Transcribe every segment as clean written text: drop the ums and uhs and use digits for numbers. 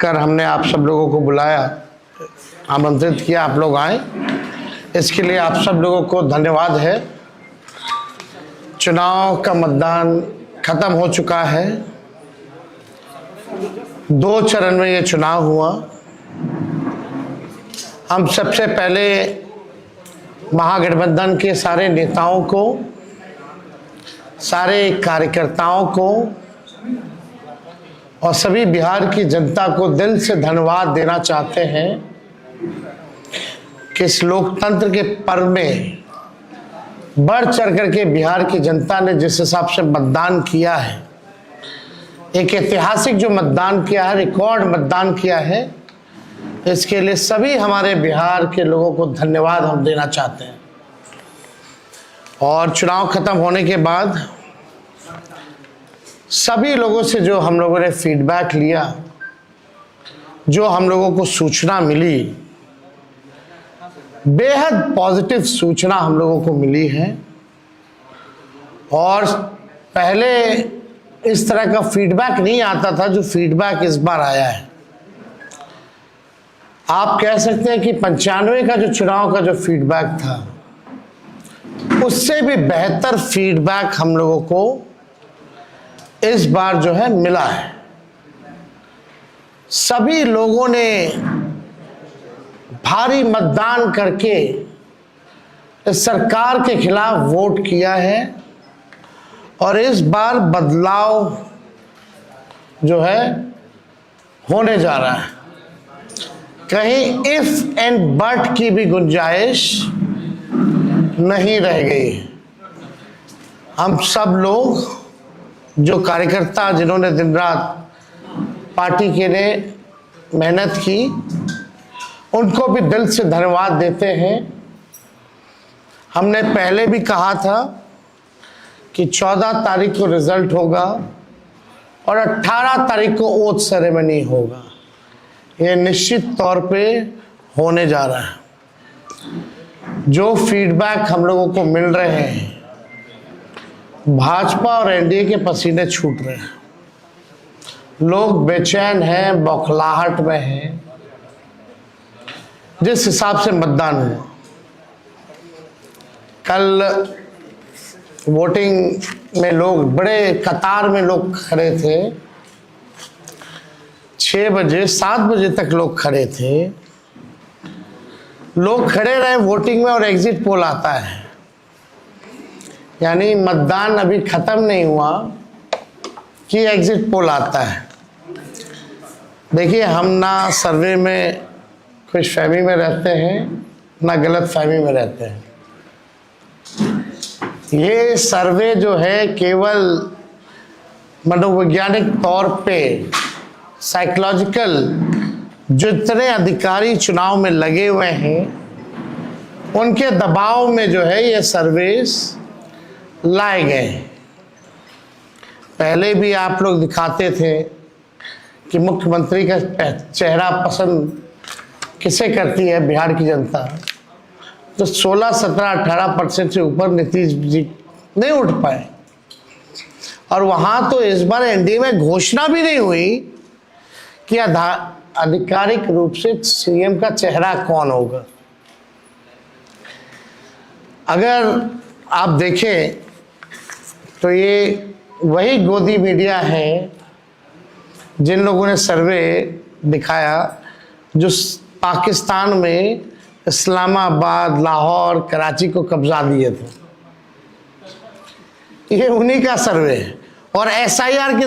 कर हमने आप सब लोगों को बुलाया, आमंत्रित किया, आप लोग आए, इसके लिए आप सब लोगों को धन्यवाद है। चुनाव का मतदान खत्म हो चुका है। 2 चरण में ये चुनाव हुआ। हम सबसे पहले महागठबंधन के सारे नेताओं को, सारे कार्यकर्ताओं को और सभी बिहार की जनता को दिल से धन्यवाद देना चाहते हैं कि इस लोकतंत्र के पर्व में बढ़ चढ़ करके बिहार की जनता ने जिस हिसाब से मतदान किया है, एक ऐतिहासिक जो मतदान किया है, रिकॉर्ड मतदान किया है, इसके लिए सभी हमारे बिहार के लोगों को धन्यवाद हम देना चाहते हैं। और चुनाव खत्म होने के बाद सभी लोगों से जो हम लोगों ने फीडबैक लिया, जो हम लोगों को सूचना मिली, बेहद पॉजिटिव सूचना हम लोगों को मिली है। और पहले इस तरह का फीडबैक नहीं आता था जो फीडबैक इस बार आया है। आप कह सकते हैं कि 95 का जो चुनाव का जो फीडबैक था, उससे भी बेहतर फीडबैक हम लोगों को इस बार जो है मिला है। सभी लोगों ने भारी मतदान करके इस सरकार के खिलाफ वोट किया है और इस बार बदलाव जो है होने जा रहा है। कहीं इफ एंड बट की भी गुंजाइश नहीं रह गई। हम सब लोग जो कार्यकर्ता जिन्होंने दिन रात पार्टी के लिए मेहनत की, उनको भी दिल से धन्यवाद देते हैं। हमने पहले भी कहा था कि 14 तारीख को रिजल्ट होगा और 18 तारीख को ओथ सेरेमनी होगा। ये निश्चित तौर पे होने जा रहा है। जो फीडबैक हम लोगों को मिल रहे हैं, भाजपा और एनडीए के पसीने छूट रहे हैं। लोग बेचैन हैं, बौखलाहट में हैं। जिस हिसाब से मतदान हुआ, कल वोटिंग में लोग बड़े कतार में लोग खड़े थे। 6 बजे 7 बजे तक लोग खड़े थे। लोग खड़े रहे वोटिंग में और एग्जिट पोल आता है, यानी मतदान अभी खत्म नहीं हुआ कि एग्जिट पोल आता है। देखिए, हम ना सर्वे में खुशफहमी में रहते हैं, ना गलत फहमी में रहते हैं। ये सर्वे जो है केवल मनोवैज्ञानिक तौर पे, साइकोलॉजिकल, जितने अधिकारी चुनाव में लगे हुए हैं उनके दबाव में जो है ये सर्वेस लाए गए। पहले भी आप लोग दिखाते थे कि मुख्यमंत्री का चेहरा पसंद किसे करती है बिहार की जनता, तो 16, 17, 18% से ऊपर नीतीश जी नहीं उठ पाए। और वहां तो इस बार एनडीए में घोषणा भी नहीं हुई कि आधिकारिक रूप से सीएम का चेहरा कौन होगा। अगर आप देखें तो ये वही गोदी मीडिया है जिन लोगों ने सर्वे दिखाया, जो पाकिस्तान में इस्लामाबाद, लाहौर, कराची को कब्जा दिए थे। ये उन्हीं का सर्वे है। और एसआईआर के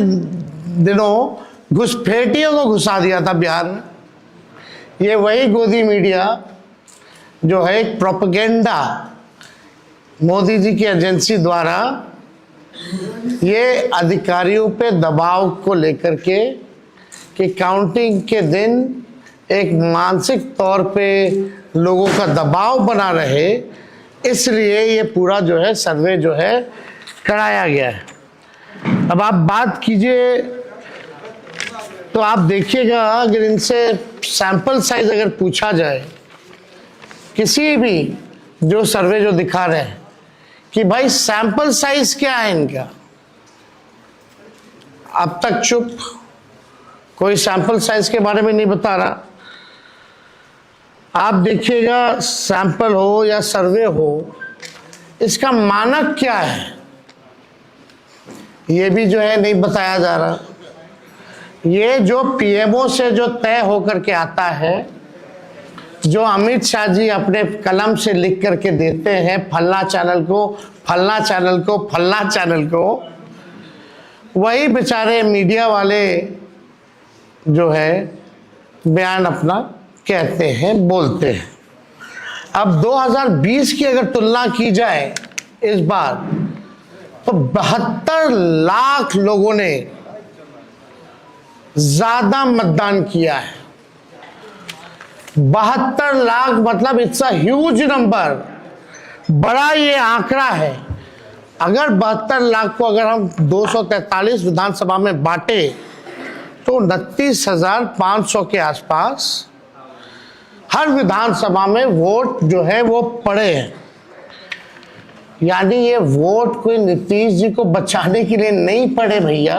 दिनों घुसपैठियों को घुसा दिया था बिहार में। ये वही गोदी मीडिया जो है एक प्रोपेगेंडा मोदी जी की एजेंसी द्वारा ये अधिकारियों पे दबाव को लेकर के कि काउंटिंग के दिन एक मानसिक तौर पे लोगों का दबाव बना रहे, इसलिए ये पूरा जो है सर्वे जो है कराया गया है। अब आप बात कीजिए तो आप देखिएगा, अगर इनसे सैंपल साइज अगर पूछा जाए, किसी भी जो सर्वे जो दिखा रहे हैं कि भाई सैंपल साइज क्या है इनका, अब तक चुप, कोई सैंपल साइज के बारे में नहीं बता रहा। आप देखिएगा, सैंपल हो या सर्वे हो, इसका मानक क्या है ये भी जो है नहीं बताया जा रहा। ये जो पीएमओ से जो तय होकर के आता है, जो अमित शाह जी अपने कलम से लिख करके देते हैं, फलना चैनल को, फलना चैनल को, फलना चैनल को, वही बेचारे मीडिया वाले जो है बयान अपना कहते हैं, बोलते हैं। अब 2020 की अगर तुलना की जाए इस बार, तो 72 लाख लोगों ने ज्यादा मतदान किया है। 72 लाख मतलब इट्स अ ह्यूज नंबर, बड़ा ये आंकड़ा है। अगर 72 लाख को अगर हम 243 विधानसभा में बांटे तो 29,500 के आसपास हर विधानसभा में वोट जो है वो पड़े हैं। यानी ये वोट कोई नीतीश जी को बचाने के लिए नहीं पड़े भैया,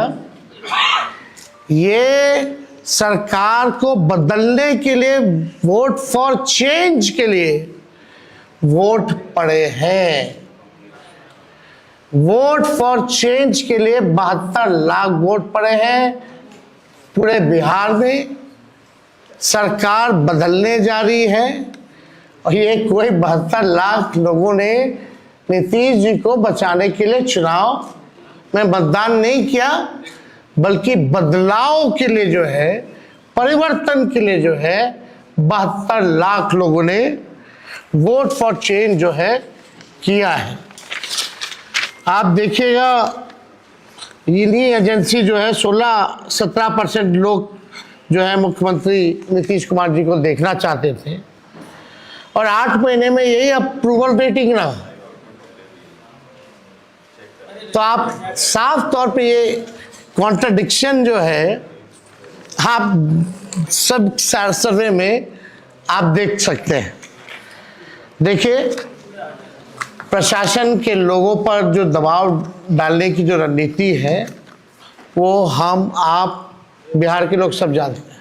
ये सरकार को बदलने के लिए, वोट फॉर चेंज के लिए वोट पड़े हैं। वोट फॉर चेंज के लिए 72 लाख वोट पड़े हैं। पूरे बिहार में सरकार बदलने जा रही है और ये कोई 72 लाख लोगों ने नीतीश जी को बचाने के लिए चुनाव में मतदान नहीं किया, बल्कि बदलाव के लिए जो है, परिवर्तन के लिए जो है 72 लाख लोगों ने वोट फॉर चेंज जो है किया है। आप देखिएगा, इन्हीं एजेंसी जो है 16-17% लोग जो है मुख्यमंत्री नीतीश कुमार जी को देखना चाहते थे, और 8 महीने में यही अप्रूवल रेटिंग ना। तो आप साफ तौर पे ये कॉन्ट्रडिक्शन जो है आप सब सर्वे में आप देख सकते हैं। देखिए, प्रशासन के लोगों पर जो दबाव डालने की जो रणनीति है वो हम आप बिहार के लोग सब जानते हैं।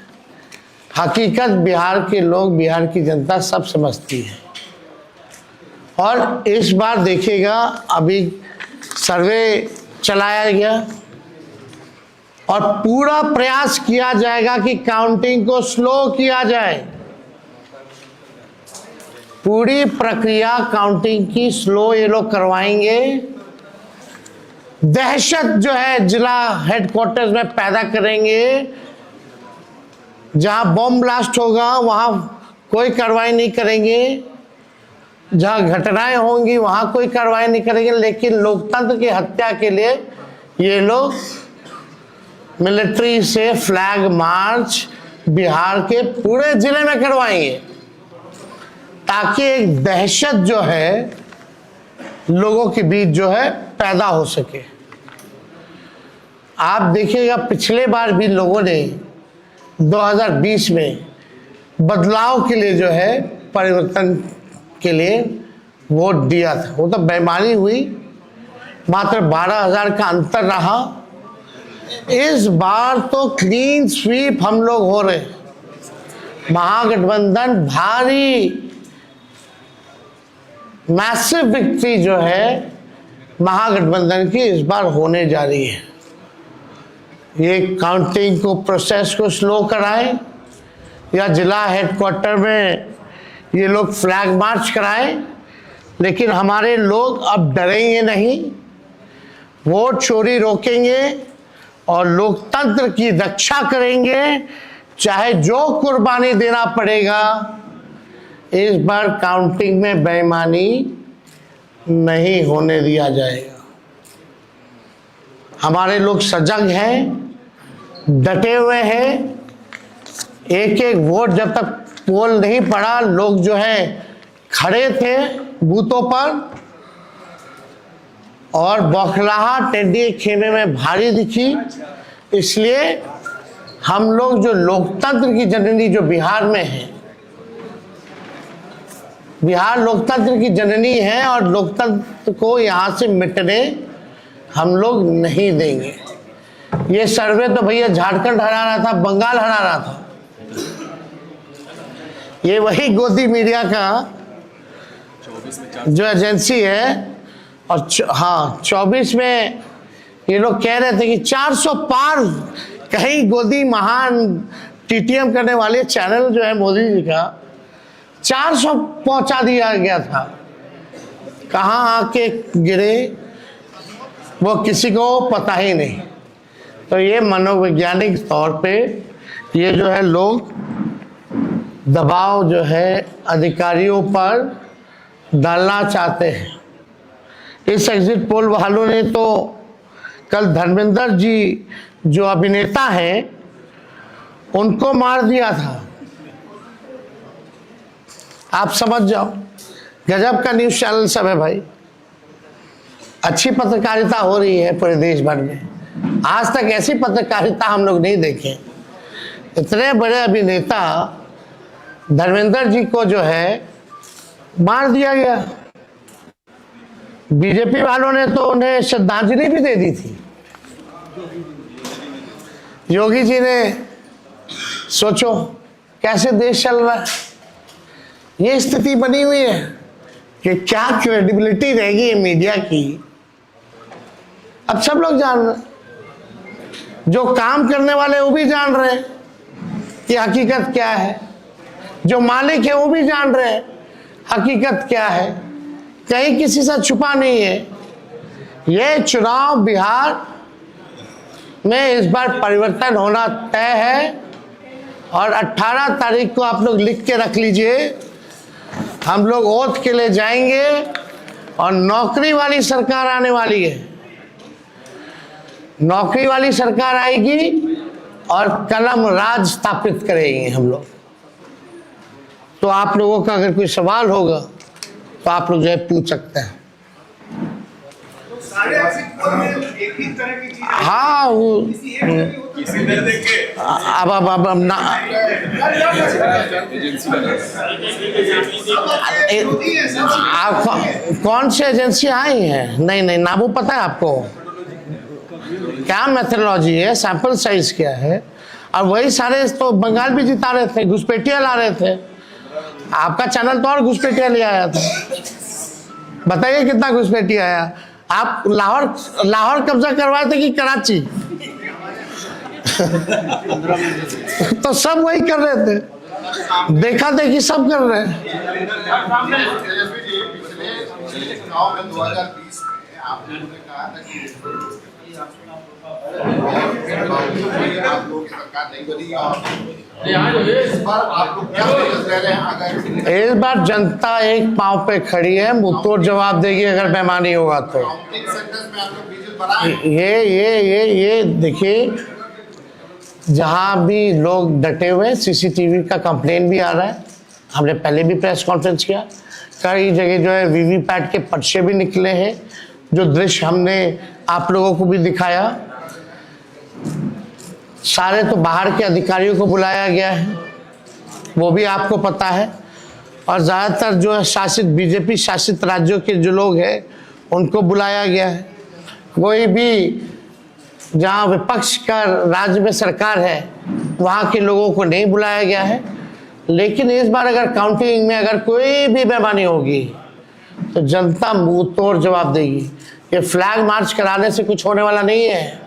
हकीकत बिहार के लोग, बिहार की जनता सब समझती है। और इस बार देखिएगा, अभी सर्वे चलाया गया और पूरा प्रयास किया जाएगा कि काउंटिंग को स्लो किया जाए। पूरी प्रक्रिया काउंटिंग की स्लो ये लोग करवाएंगे। दहशत जो है जिला हेडक्वार्टर्स में पैदा करेंगे। जहां बॉम्ब ब्लास्ट होगा वहां कोई कार्रवाई नहीं करेंगे, जहां घटनाएं होंगी वहां कोई कार्रवाई नहीं करेंगे। लेकिन लोकतंत्र की हत्या के लिए ये लोग मिलिट्री से फ्लैग मार्च बिहार के पूरे जिले में करवाएंगे, ताकि एक दहशत जो है लोगों के बीच जो है पैदा हो सके। आप देखिएगा, पिछले बार भी लोगों ने 2020 में बदलाव के लिए जो है, परिवर्तन के लिए वोट दिया था। वो तो बेईमानी हुई, मात्र 12,000 का अंतर रहा। इस बार तो क्लीन स्वीप हम लोग हो रहे हैं। महागठबंधन भारी मैसिव विक्ट्री जो है महागठबंधन की इस बार होने जा रही है। ये काउंटिंग को, प्रोसेस को स्लो कराएं या जिला हेडक्वार्टर में ये लोग फ्लैग मार्च कराएं, लेकिन हमारे लोग अब डरेंगे नहीं, वोट चोरी रोकेंगे और लोकतंत्र की रक्षा करेंगे, चाहे जो कुर्बानी देना पड़ेगा। इस बार काउंटिंग में बेईमानी नहीं होने दिया जाएगा। हमारे लोग सजग हैं, डटे हुए हैं। एक एक वोट जब तक पोल नहीं पड़ा, लोग जो है खड़े थे बूथों पर, और बौखलाहट एनडीए खेमे में भारी दिखी। इसलिए हम लोग जो लोकतंत्र की जननी जो बिहार में है, बिहार लोकतंत्र की जननी है और लोकतंत्र को यहाँ से मिटने हम लोग नहीं देंगे। ये सर्वे तो भैया झारखंड हरा रहा था, बंगाल हरा रहा था। ये वही गोदी मीडिया का जो एजेंसी है, और हाँ 24 में ये लोग कह रहे थे कि 400 पार, कहीं गोदी महान टीटीएम करने वाले चैनल जो है मोदी जी का 400 पहुंचा दिया गया था। कहाँ आके गिरे वो किसी को पता ही नहीं। तो ये मनोवैज्ञानिक तौर पे ये जो है लोग दबाव जो है अधिकारियों पर डालना चाहते हैं। इस एग्जिट पोल वालों ने तो कल धर्मेंद्र जी जो अभिनेता हैं उनको मार दिया था। आप समझ जाओ, गजब का न्यूज़ चैनल सब है भाई। अच्छी पत्रकारिता हो रही है पूरे देश भर में। आज तक ऐसी पत्रकारिता हम लोग नहीं देखे। इतने बड़े अभिनेता धर्मेंद्र जी को जो है मार दिया गया। बीजेपी वालों ने तो उन्हें श्रद्धांजलि भी दे दी थी। योगी जी ने, सोचो कैसे देश चल रहा है। ये स्थिति बनी हुई है कि क्या क्रेडिबिलिटी रहेगी मीडिया की। अब सब लोग जान रहे, जो काम करने वाले वो भी जान रहे कि हकीकत क्या है, जो मालिक है वो भी जान रहे हकीकत क्या है। कहीं किसी से छुपा नहीं है। ये चुनाव बिहार में इस बार परिवर्तन होना तय है और 18 तारीख को आप लोग लिख के रख लीजिए। हम लोग ओथ के लिए जाएंगे और नौकरी वाली सरकार आने वाली है। नौकरी वाली सरकार आएगी और कलम राज स्थापित करेंगे हम लोग। तो आप लोगों का अगर कोई सवाल होगा तो आप लोग जो है पूछ सकते हैं। हाँ वो अब ना आप कौन सी एजेंसी आई है? नहीं ना वो पता है आपको क्या मेथोडोलॉजी है, सैंपल साइज क्या है। और वही सारे तो बंगाल भी जिता रहे थे, घुसपैठिया ला रहे थे। आपका चैनल तो और घुसपैठिया ले आया था। बताइए कितना घुसपैठिया आया। आप लाहौर कब्जा करवाए थे कि कराची? तो सब वही कर रहे थे, देखा देखी सब कर रहे हैं। इस बार जनता एक पांव पे खड़ी है, मुंहतोड़ जवाब देगी अगर बेईमानी होगा तो। ये देखिए, जहां भी लोग डटे हुए, सीसीटीवी का कंप्लेन भी आ रहा है। हमने पहले भी प्रेस कॉन्फ्रेंस किया, कई जगह जो है वीवीपैट के पर्चे भी निकले हैं, जो दृश्य हमने आप लोगों को भी दिखाया। सारे तो बाहर के अधिकारियों को बुलाया गया है, वो भी आपको पता है। और ज़्यादातर जो है शासित बीजेपी शासित राज्यों के जो लोग हैं उनको बुलाया गया है। कोई भी जहाँ विपक्ष का राज्य में सरकार है वहाँ के लोगों को नहीं बुलाया गया है। लेकिन इस बार अगर काउंटिंग में अगर कोई भी बेईमानी होगी तो जनता मुंह तोड़ जवाब देगी। ये फ्लैग मार्च कराने से कुछ होने वाला नहीं है।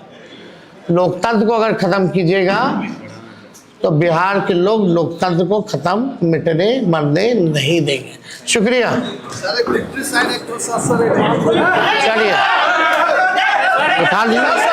लोकतंत्र को अगर खत्म कीजिएगा तो बिहार के लोग लोकतंत्र को खत्म मिटने मरने नहीं देंगे। शुक्रिया। चलिए उठा लीजिए।